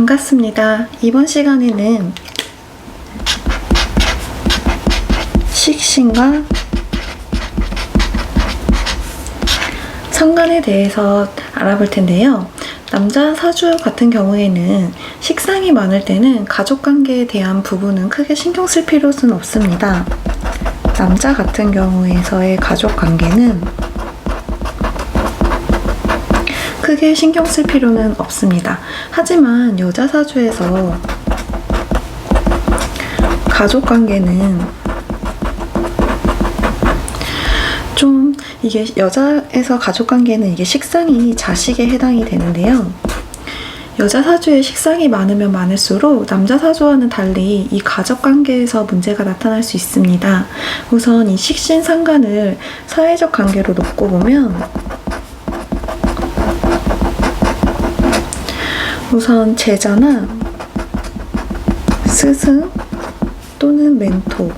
반갑습니다. 이번 시간에는 식신과 상관에 대해서 알아볼 텐데요. 남자 사주 같은 경우에는 식상이 많을 때는 가족관계에 대한 부분은 크게 신경 쓸 필요는 없습니다. 남자 같은 경우에서의 가족관계는 크게 신경 쓸 필요는 없습니다. 하지만 여자 사주에서 가족관계는 좀 이게 여자에서 가족관계는 이게 식상이 자식에 해당이 되는데요. 여자 사주에 식상이 많으면 많을수록 남자 사주와는 달리 이 가족관계에서 문제가 나타날 수 있습니다. 우선 이 식신 상관을 사회적 관계로 놓고 보면 우선 제자나 스승 또는 멘토,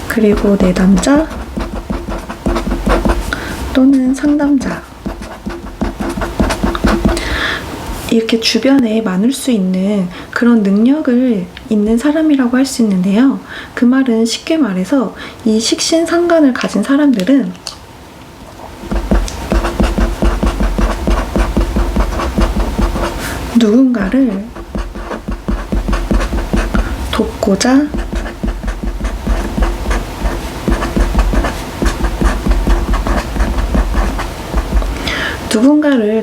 그리고 내담자 또는 상담자, 이렇게 주변에 많을 수 있는 그런 능력을 있는 사람이라고 할 수 있는데요. 그 말은 쉽게 말해서 이 식신 상관을 가진 사람들은 누군가를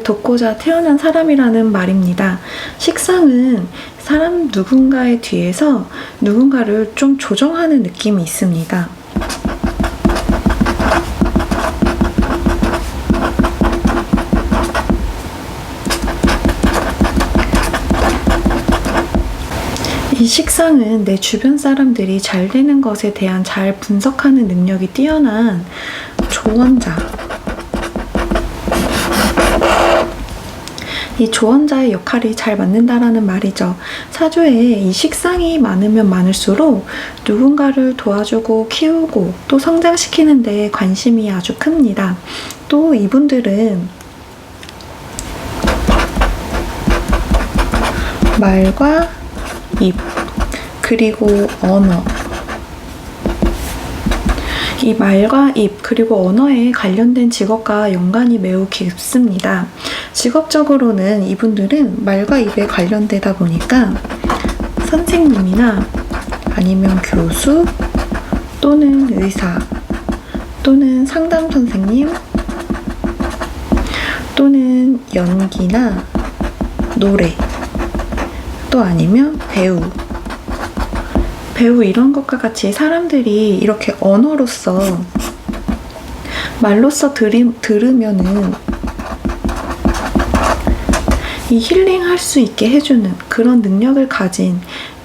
돕고자 태어난 사람이라는 말입니다. 식상은 사람 누군가의 뒤에서 누군가를 좀 조정하는 느낌이 있습니다. 이 식상은 내 주변 사람들이 잘 되는 것에 대한 잘 분석하는 능력이 뛰어난 조언자, 이 조언자의 역할이 잘 맞는다라는 말이죠. 사주에 이 식상이 많으면 많을수록 누군가를 도와주고 키우고 또 성장시키는 데 관심이 아주 큽니다. 또 이분들은 말과 입, 그리고 언어, 이 말과 입 그리고 언어에 관련된 직업과 연관이 매우 깊습니다. 직업적으로는 이분들은 말과 입에 관련되다 보니까 선생님이나 아니면 교수 또는 의사 또는 상담 선생님 또는 연기나 노래 또 아니면 배우 이런 것과 같이 사람들이 이렇게 언어로서 말로써 들으면은 이 힐링할 수 있게 해주는 그런 능력을 가진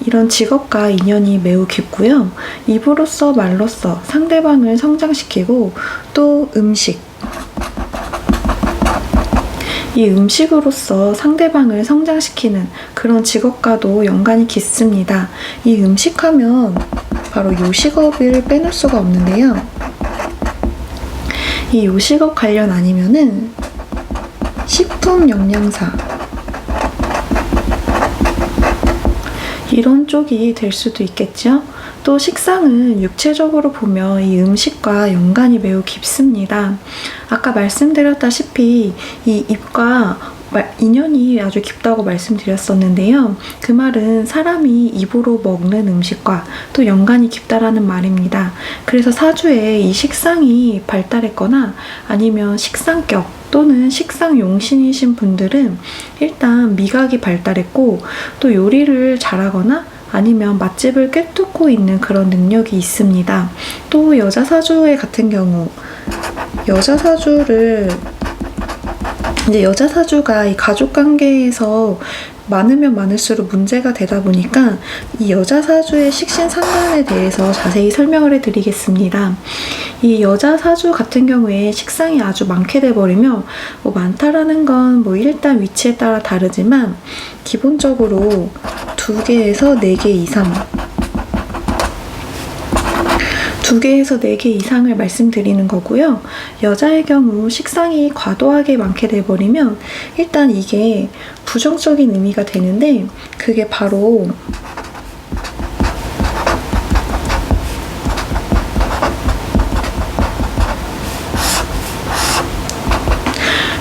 이런 직업과 인연이 매우 깊고요. 입으로써 말로써 상대방을 성장시키고 또 이 음식으로서 상대방을 성장시키는 그런 직업과도 연관이 깊습니다. 이 음식하면 바로 요식업을 빼놓을 수가 없는데요. 이 요식업 관련 아니면은 식품 영양사 이런 쪽이 될 수도 있겠죠. 또 식상은 육체적으로 보면 이 음식과 연관이 매우 깊습니다. 아까 말씀드렸다시피 이 입과 인연이 아주 깊다고 말씀드렸었는데요. 그 말은 사람이 입으로 먹는 음식과 또 연관이 깊다라는 말입니다. 그래서 사주에 이 식상이 발달했거나 아니면 식상격 또는 식상용신이신 분들은 일단 미각이 발달했고 또 요리를 잘하거나 아니면 맛집을 꿰뚫고 있는 그런 능력이 있습니다. 또 여자 사주의 같은 경우 여자 사주가 이 가족관계에서 많으면 많을수록 문제가 되다 보니까 이 여자 사주의 식신 상관에 대해서 자세히 설명을 해드리겠습니다. 이 여자 사주 같은 경우에 식상이 아주 많게 돼버리면 많다라는 건 일단 위치에 따라 다르지만 기본적으로 2개에서 4개 이상 2개에서 4개 이상을 말씀드리는 거고요. 여자의 경우 식상이 과도하게 많게 돼버리면 일단 이게 부정적인 의미가 되는데, 그게 바로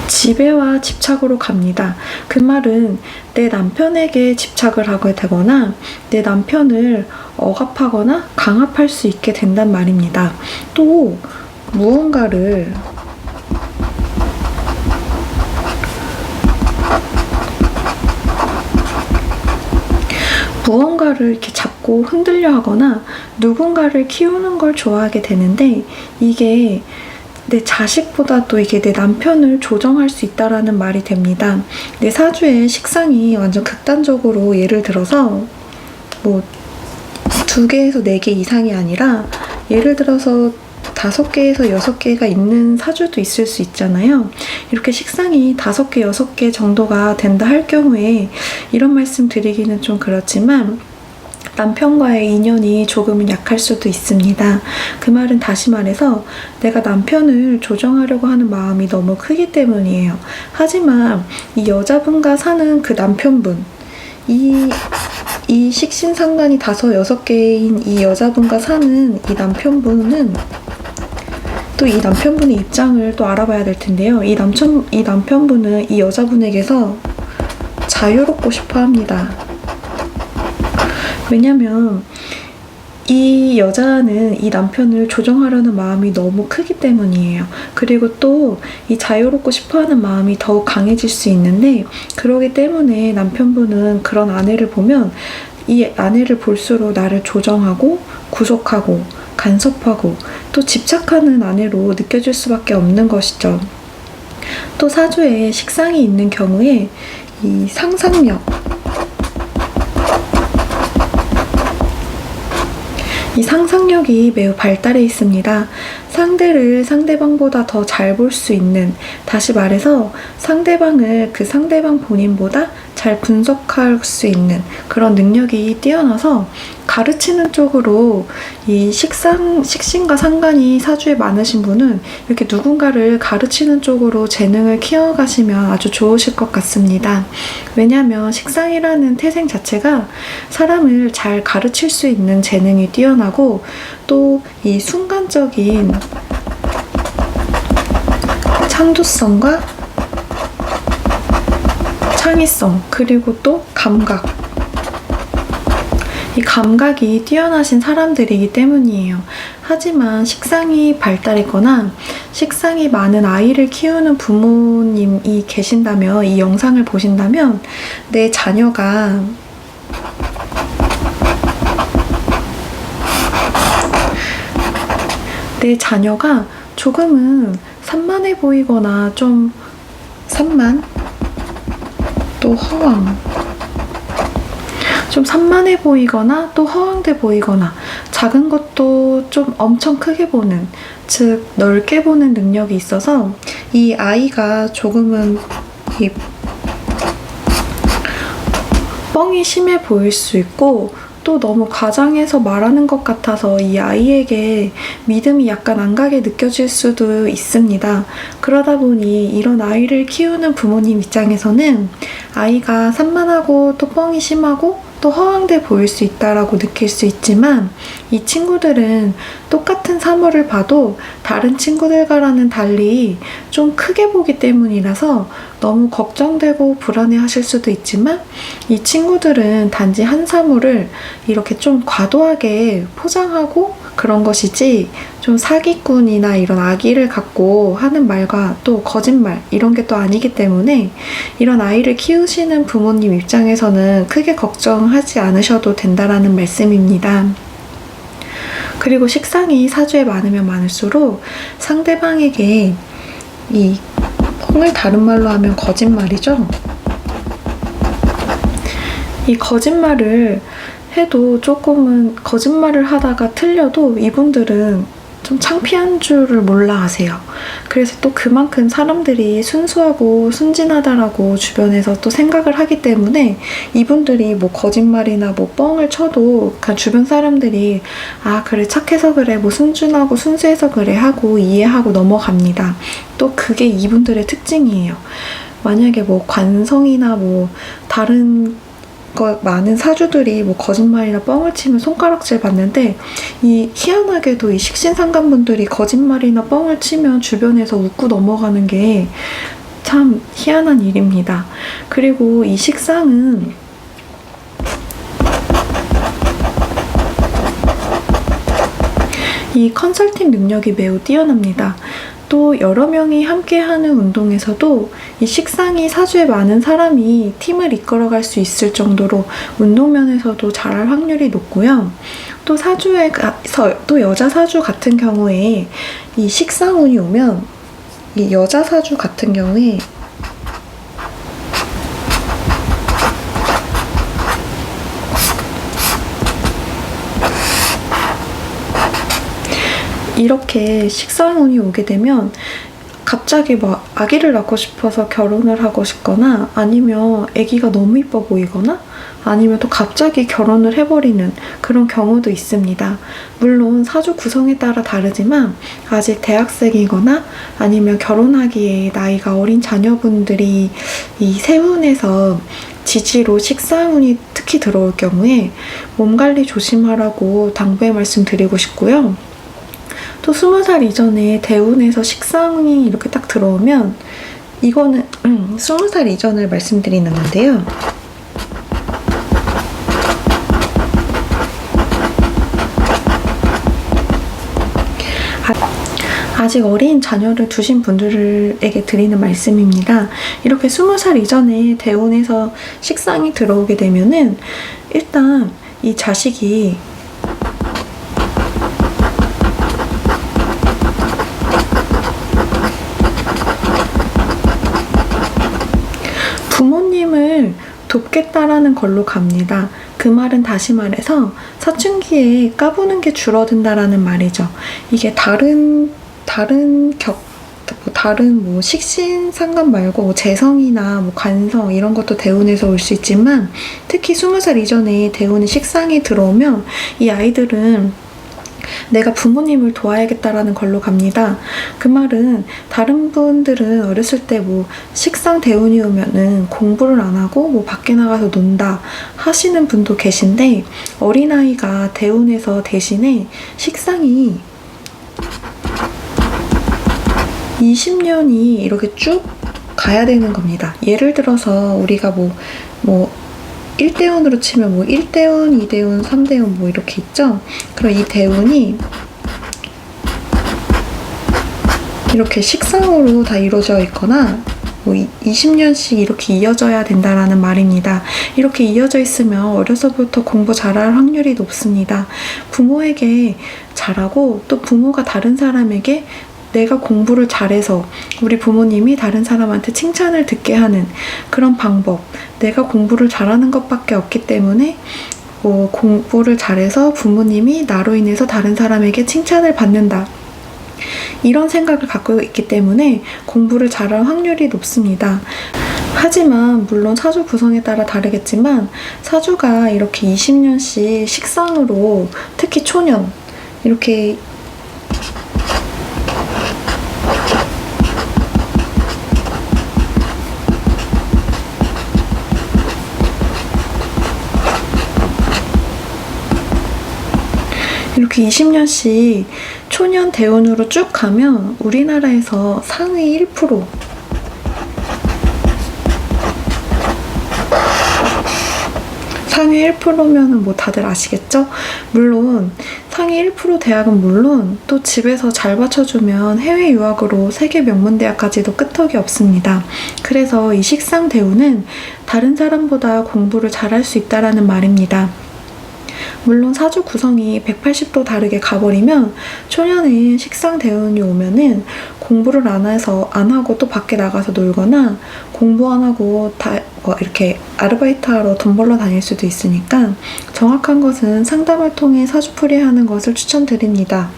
지배와 집착으로 갑니다. 그 말은 내 남편에게 집착을 하게 되거나 내 남편을 억압하거나 강압할 수 있게 된단 말입니다. 또 무언가를 이렇게 잡고 흔들려 하거나 누군가를 키우는 걸 좋아하게 되는데, 이게 내 자식보다도 이게 내 남편을 조정할 수 있다라는 말이 됩니다. 내 사주의 식상이 완전 극단적으로, 예를 들어서 뭐 2개에서 4개 이상이 아니라 예를 들어서 5개에서 6개가 있는 사주도 있을 수 있잖아요. 이렇게 식상이 5개, 6개 정도가 된다 할 경우에 이런 말씀 드리기는 좀 그렇지만 남편과의 인연이 조금은 약할 수도 있습니다. 그 말은 다시 말해서 내가 남편을 조정하려고 하는 마음이 너무 크기 때문이에요. 하지만 이 여자분과 사는 그 남편분, 이 식신상관이 5, 6개인 이 여자분과 사는 이 남편분은 또 이 남편분의 입장을 또 알아봐야 될 텐데요. 이 남편분은 이 여자분에게서 자유롭고 싶어 합니다. 왜냐면 이 여자는 이 남편을 조정하려는 마음이 너무 크기 때문이에요. 그리고 또 이 자유롭고 싶어하는 마음이 더욱 강해질 수 있는데, 그러기 때문에 남편분은 그런 아내를 보면 이 아내를 볼수록 나를 조정하고 구속하고 간섭하고 또 집착하는 아내로 느껴질 수밖에 없는 것이죠. 또 사주에 식상이 있는 경우에 이 상상력, 이 상상력이 매우 발달해 있습니다. 상대를 상대방보다 더 잘 볼 수 있는, 다시 말해서 상대방을 그 상대방 본인보다 잘 분석할 수 있는 그런 능력이 뛰어나서 가르치는 쪽으로 이 식신과 상관이 사주에 많으신 분은 이렇게 누군가를 가르치는 쪽으로 재능을 키워가시면 아주 좋으실 것 같습니다. 왜냐하면 식상이라는 태생 자체가 사람을 잘 가르칠 수 있는 재능이 뛰어나고 또 이 순간적인 창조성과 창의성, 그리고 또 감각, 이 감각이 뛰어나신 사람들이기 때문이에요. 하지만 식상이 발달했거나 식상이 많은 아이를 키우는 부모님이 계신다면, 이 영상을 보신다면 내 자녀가 조금은 산만해 보이거나 좀 산만, 또 허황, 좀 산만해 보이거나 또 허황돼 보이거나 작은 것도 좀 엄청 크게 보는, 즉 넓게 보는 능력이 있어서 이 아이가 조금은 이 뻥이 심해 보일 수 있고 또 너무 과장해서 말하는 것 같아서 이 아이에게 믿음이 약간 안 가게 느껴질 수도 있습니다. 그러다 보니 이런 아이를 키우는 부모님 입장에서는 아이가 산만하고 또 뻥이 심하고 또 허황돼 보일 수 있다라고 느낄 수 있지만, 이 친구들은 똑같은 사물을 봐도 다른 친구들과는 달리 좀 크게 보기 때문이라서 너무 걱정되고 불안해 하실 수도 있지만, 이 친구들은 단지 한 사물을 이렇게 좀 과도하게 포장하고 그런 것이지 좀 사기꾼이나 이런 악의를 갖고 하는 말과 또 거짓말 이런 게 또 아니기 때문에 이런 아이를 키우시는 부모님 입장에서는 크게 걱정하지 않으셔도 된다라는 말씀입니다. 그리고 식상이 사주에 많으면 많을수록 상대방에게 이 뻥을 다른 말로 하면 거짓말이죠. 이 거짓말을 해도 조금은 거짓말을 하다가 틀려도 이분들은 좀 창피한 줄을 몰라 하세요. 그래서 또 그만큼 사람들이 순수하고 순진하다라고 주변에서 또 생각을 하기 때문에 이분들이 뭐 거짓말이나 뭐 뻥을 쳐도 그냥 주변 사람들이 아 그래 착해서 그래 뭐 순진하고 순수해서 그래 하고 이해하고 넘어갑니다. 또 그게 이분들의 특징이에요. 만약에 뭐 관성이나 뭐 다른 많은 사주들이 뭐 거짓말이나 뻥을 치면 손가락질 받는데 이 희한하게도 이 식신상간분들이 거짓말이나 뻥을 치면 주변에서 웃고 넘어가는 게 참 희한한 일입니다. 그리고 이 식상은 이 컨설팅 능력이 매우 뛰어납니다. 또 여러 명이 함께하는 운동에서도 이 식상이 사주에 많은 사람이 팀을 이끌어갈 수 있을 정도로 운동면에서도 잘할 확률이 높고요. 또 또 여자 사주 같은 경우에 이 식상운이 오면 이 여자 사주 같은 경우에 이렇게 식상운이 오게 되면 갑자기 막 아기를 낳고 싶어서 결혼을 하고 싶거나 아니면 아기가 너무 이뻐 보이거나 아니면 또 갑자기 결혼을 해버리는 그런 경우도 있습니다. 물론 사주 구성에 따라 다르지만 아직 대학생이거나 아니면 결혼하기에 나이가 어린 자녀분들이 이 세운에서 지지로 식상운이 특히 들어올 경우에 몸 관리 조심하라고 당부의 말씀 드리고 싶고요. 또 20살 이전에 대운에서 식상운이 이렇게 딱 들어오면 이거는 20살 이전을 말씀드리는 건데요. 아직 어린 자녀를 두신 분들에게 드리는 말씀입니다. 이렇게 20살 이전에 대운에서 식상이 들어오게 되면은 일단 이 자식이 부모님을 돕겠다라는 걸로 갑니다. 그 말은 다시 말해서 사춘기에 까부는 게 줄어든다라는 말이죠. 이게 다른 식신 상관 말고 뭐 재성이나 뭐 관성 이런 것도 대운에서 올 수 있지만 특히 20살 이전에 대운에 식상이 들어오면 이 아이들은 내가 부모님을 도와야겠다라는 걸로 갑니다. 그 말은 다른 분들은 어렸을 때 뭐 식상 대운이 오면은 공부를 안 하고 뭐 밖에 나가서 논다 하시는 분도 계신데 어린아이가 대운에서 대신에 식상이 20년이 이렇게 쭉 가야 되는 겁니다. 예를 들어서 우리가 뭐 1대운으로 치면 뭐 1대운, 2대운, 3대운 뭐 이렇게 있죠? 그럼 이 대운이 이렇게 식상으로 다 이루어져 있거나 뭐 20년씩 이렇게 이어져야 된다라는 말입니다. 이렇게 이어져 있으면 어려서부터 공부 잘할 확률이 높습니다. 부모에게 잘하고 또 부모가 다른 사람에게 내가 공부를 잘해서 우리 부모님이 다른 사람한테 칭찬을 듣게 하는 그런 방법, 내가 공부를 잘하는 것밖에 없기 때문에 뭐 공부를 잘해서 부모님이 나로 인해서 다른 사람에게 칭찬을 받는다. 이런 생각을 갖고 있기 때문에 공부를 잘할 확률이 높습니다. 하지만 물론 사주 구성에 따라 다르겠지만 사주가 이렇게 20년씩 식상으로 특히 초년 이렇게 이렇게 20년씩 초년 대운으로 쭉 가면 우리나라에서 상위 1%, 상위 1%면은 뭐 다들 아시겠죠? 물론 상위 1% 대학은 물론 또 집에서 잘 받쳐주면 해외 유학으로 세계 명문대학까지도 끄떡이 없습니다. 그래서 이 식상 대운은 다른 사람보다 공부를 잘할 수 있다라는 말입니다. 물론 사주 구성이 180도 다르게 가버리면 초년에 식상 대운이 오면은 공부를 안 하고 또 밖에 나가서 놀거나 공부 안 하고 이렇게 아르바이트하러 돈 벌러 다닐 수도 있으니까 정확한 것은 상담을 통해 사주풀이 하는 것을 추천드립니다.